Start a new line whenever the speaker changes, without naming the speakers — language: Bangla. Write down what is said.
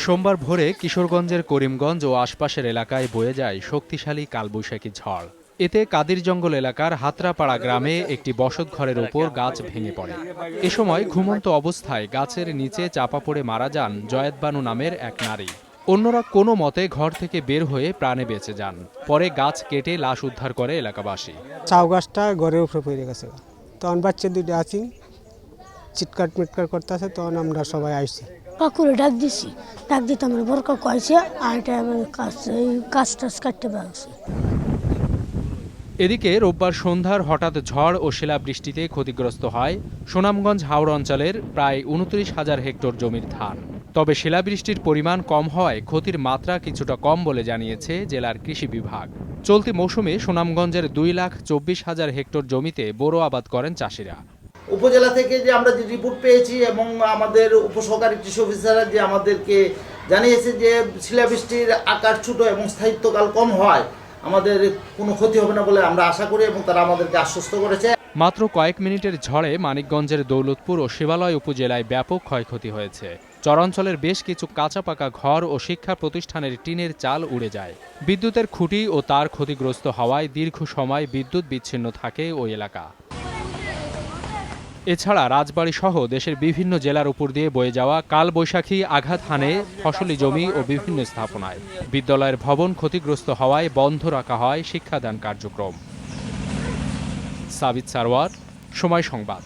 সোমবার ভোরে কিশোরগঞ্জের করিমগঞ্জ ও আশপাশের এলাকায় বয়ে যায় শক্তিশালী কালবৈশাখী ঝড়। এতে কাদিরজঙ্গল এলাকার হাতরাপাড়া গ্রামে একটি বসতঘরের ওপর গাছ ভেঙে পড়ে। এ সময় ঘুমন্ত অবস্থায় গাছের নিচে চাপা পড়ে মারা যান জয়েদ বানু নামের এক নারী। অন্যরা কোনো মতে ঘর থেকে বের হয়ে প্রাণে বেঁচে যান। পরে গাছ কেটে লাশ উদ্ধার করে এলাকাবাসী।
চাউ গাছটা ঘরের উপরে পড়ে গেছে, তখন বাচ্চা দুটো আছি, চিৎকার মিটকার করতেছে, তখন আমরা সবাই আইছি।
কাকুরে ডাক দিছি, ডাক দিতে আমার বড় কাকু আইসে আর এটা আমি কাজ টাজ কাটতে পারছি।
এদিকে রোববার সন্ধ্যার হঠাৎ ঝড় ও শিলাবৃষ্টিতে ক্ষতিগ্রস্ত হয় সুনামগঞ্জ হাওর অঞ্চলের প্রায় ২৯,০০০ হেক্টর জমির ধান। তবে শিলাবৃষ্টির পরিমাণ কম হওয়ায় ক্ষতির মাত্রা কিছুটা কম বলে জানিয়েছে জেলার কৃষি বিভাগ। চলতি মৌসুমে সুনামগঞ্জের ২,২৪,০০০ হেক্টর জমিতে বোরো আবাদ করেন চাষিরা।
উপজেলা থেকে যে আমরা যে রিপোর্ট পেয়েছি এবং আমাদের উপসহকারী কৃষি অফিসাররা যে আমাদেরকে জানিয়েছে যে শিলাবৃষ্টির আকার ছোট এবং স্থায়িত্বকাল কম হয় আমাদের কোনো ক্ষতি হবে না বলে আমরা আশা করি এবং তারা আমাদেরকে আশ্বস্ত করেছে।
মাত্র কয়েক মিনিটের ঝড়ে মানিকগঞ্জের দৌলতপুর ও শিবালয় উপজেলায় ব্যাপক ক্ষয়ক্ষতি হয়েছে। চরাঞ্চলের বেশ কিছু কাঁচা পাকা ঘর ও শিক্ষা প্রতিষ্ঠানের টিনের চাল উড়ে যায়। বিদ্যুতের খুঁটি ও তার ক্ষতিগ্রস্ত হওয়ায় দীর্ঘ সময় বিদ্যুৎ বিচ্ছিন্ন থাকে ওই এলাকা। এছাড়া রাজবাড়ী সহ দেশের বিভিন্ন জেলার উপর দিয়ে বয়ে যাওয়া কালবৈশাখী আঘাত হানে ফসলি জমি ও বিভিন্ন স্থাপনায়। বিদ্যালয়ের ভবন ক্ষতিগ্রস্ত হওয়ায় বন্ধ রাখা হয় শিক্ষাদান কার্যক্রম। সাবিত সারওয়ার, সময় সংবাদ।